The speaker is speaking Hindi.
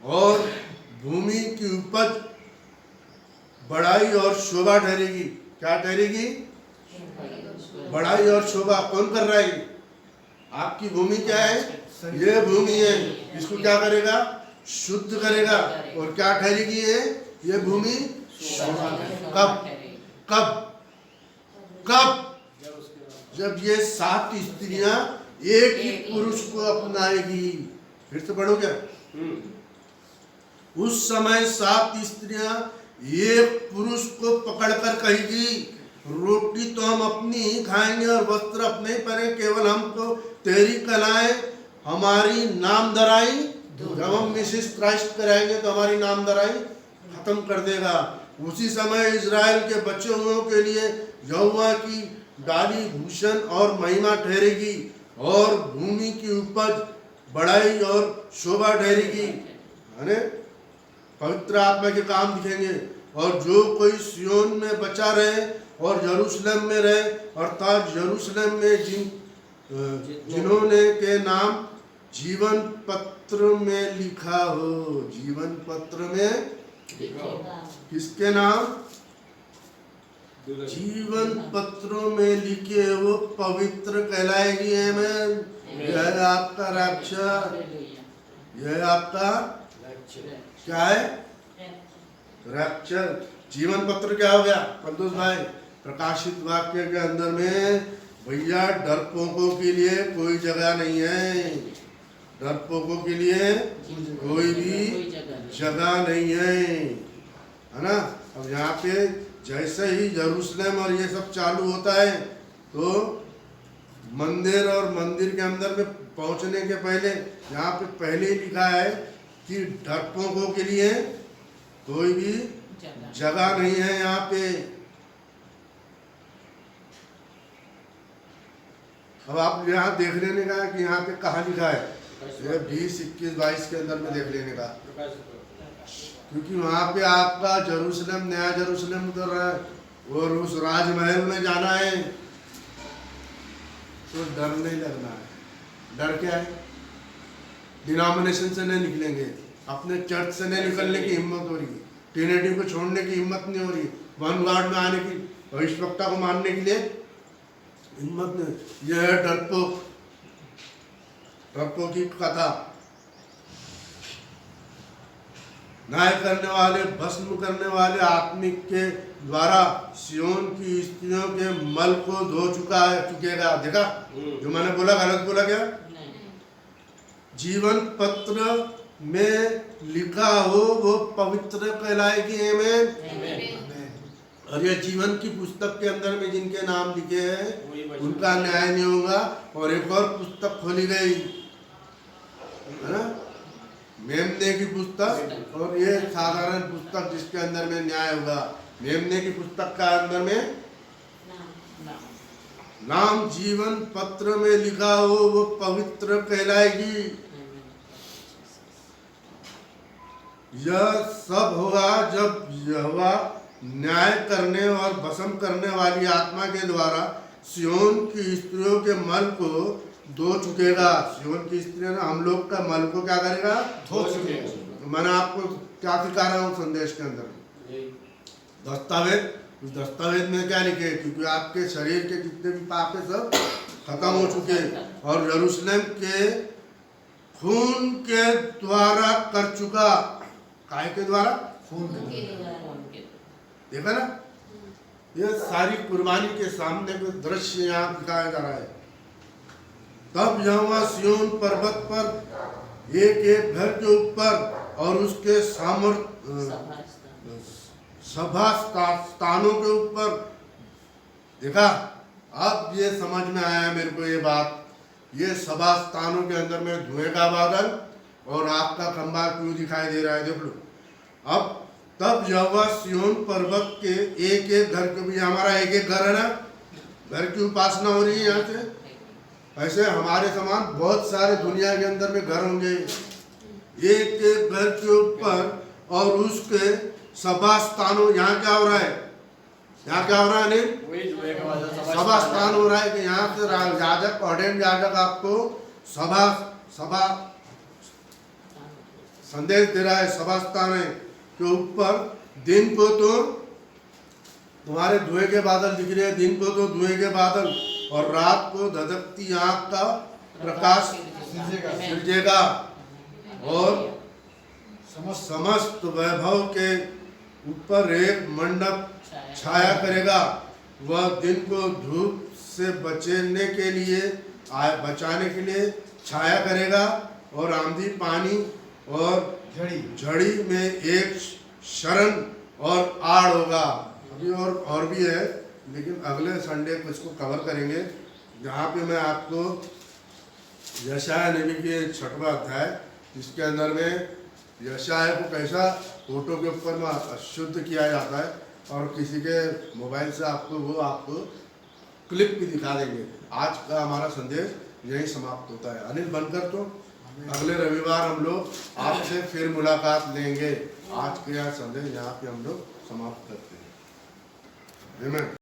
और भूमि की उपज बढ़ाई और शोभा ठहरेगी। क्या ठहरेगी? बढ़ाई और शोभा। कौन कर रहा है? आपकी भूमि क्या है? ये भूमि है। इसको क्या करेगा? शुद्ध करेगा। और क्या ठहरेगी ये भूमि? कब? कब? कब? जब ये 7 स्त्रियां एक ही पुरुष को अपनाएगी। फिर से पढ़ो क्या? उस समय 7 स्त्रियां एक पुरुष को पकड़कर कहेगी, रोटी तो हम अपनी ही खाएंगे और वस्त्र अपने ही पहने, केवल हमको तेरी कलाएं हमारी नामधराई, जब हम मिसेस क्राइस्ट कराएंगे तो हमारी नामधराई खत्म कर देगा। उसी समय इजराइल के बच्चे हुओं के लिए यहोवा की डाली भूषण और महिमा ठहरेगी और भूमि की उपज बढ़ाई और शोभा ठहरेगी। पवित्र आत्मा के काम दिखेंगे। और जो कोई सियोन में बचा रहे और यरूशलेम में रहे, अर्थात यरूशलेम में जिन्होंने के नाम जीवन पत्र में लिखा हो। जीवन पत्र में किसके नाम? जीवन पत्रों में लिखे वो पवित्र कहलाएगी। आमीन। यह आपका रक्षा, यह आपका क्या है? रक्षा। जीवन पत्र क्या हो गया कंदूस भाई? प्रकाशित वाक्य के अंदर में भैया डरपोकों के लिए कोई जगह नहीं है। डरपोकों के लिए कोई भी जगह नहीं है ना। अब यहाँ पे जैसे ही यरूशलेम और ये सब चालू होता है तो मंदिर और मंदिर के अंदर में पहुंचने के पहले यहाँ पे पहले ही लिखा है कि डरपोकों के लिए कोई भी जगह नहीं है यहाँ पे। अब आप यहाँ देख लेने का कि यहाँ पे कहाँ लिखा है, ये 20, 21, 22 के अंदर में देख लेने का, क्योंकि वहाँ पे आपका जेरूशलेम, नया जेरूशलेम उतर रहा है और उस राजमहल में जाना है तो डर नहीं लगना है। डर क्या है? डिनोमिनेशन से नहीं निकलेंगे, अपने चर्च से नहीं निकलने की हिम्मत हो रही, ट्रिनिटी को छोड़ने की हिम्मत नहीं हो रही, वन गार्ड में आने की, भविष्यवक्ता को मानने के लिए हिम्मत नहीं। यह है डरपोक, डरपोक की कथा। न्याय करने वाले, भस्म करने वाले आत्मिक के द्वारा सियोन की स्त्रियों के मल को धो चुकेगा। देखा जो मैंने बोला, गलत बोला क्या? जीवन पत्र में लिखा हो वो पवित्र कहलाएगी। आमीन। और ये जीवन की पुस्तक के अंदर में जिनके नाम लिखे हैं उनका न्याय नहीं होगा। और एक और पुस्तक खोली गई है ना, मेमने की पुस्तक, और ये साधारण पुस्तक जिसके अंदर में न्याय होगा। मेमने की पुस्तक का अंदर में नाम जीवन पत्र में लिखा हो वो पवित्र कहलाएगी। यह सब होगा जब यहोवा न्याय करने और भस्म करने वाली आत्मा के द्वारा सियोन की स्त्रियों के मल को धो चुकेगा। सियोन की स्त्रियों ने हम लोग का मल को क्या करेगा? धो चुकेगा। मैंने आपको क्या सिखा रहा हूँ संदेश के अंदर? दस्तावेज, उस दस्तावेज में क्या लिखे? क्योंकि आपके शरीर के जितने भी पाप है सब खत्म हो चुके और यरूशलेम के खून के द्वारा कर चुका। काय के द्वारा? खून के द्वारा। देखा ना, ये सारी कुर्बानी के सामने को दृश्य यहाँ दिखाया जा रहा है। तब यहोवा सिय्योन पर्वत पर एक एक घर के ऊपर और उसके सभा स्थानों के ऊपर, देखा अब ये समझ में आया मेरे को ये बात। ये सभा स्थानों के अंदर में धुएं का बादल और आग का खंभा क्यों दिखाई दे रहा है? देख लो। अब तब यहोवा सिय्योन पर्वत के एक एक घर के, भी हमारा एक एक घर है ना, घर की उपासना हो रही है यहाँ से। ऐसे हमारे समान बहुत सारे दुनिया के अंदर में घर होंगे, एक एक घर के ऊपर और उसके सभा स्थानों। यहाँ क्या हो रहा है? यहाँ क्या हो रहा है? सभा स्थान हो रहा है कि यहाँ से याजक, ऑर्डेंड याजक आपको सभा संदेश दे रहा है सभास्थान के ऊपर। दिन को तो तुम्हारे धुएं के बादल दिख रहे हैं, दिन को तो धुएं के बादल, और रात को धधकती आंख का प्रकाश सिरजेगा और समस्त वैभव के ऊपर एक मंडप छाया करेगा। वह दिन को धूप से बचाने के लिए छाया करेगा, और आंधी पानी और झड़ी में एक शरण और आड़ होगा। अभी और भी है, लेकिन अगले संडे को इसको कवर करेंगे, जहाँ पे मैं आपको यशायाह नबी के 6वां अध्याय, जिसके अंदर में यशायाह को कैसा फोटो के ऊपर में अशुद्ध किया जाता है, और किसी के मोबाइल से आपको क्लिप भी दिखा देंगे। आज का हमारा संदेश यही समाप्त होता है। अनिल बनकर तो अगले रविवार हम लोग आपसे फिर मुलाकात लेंगे। आज के यह संदेश यहाँ पे हम लोग समाप्त करते हैं। आमीन।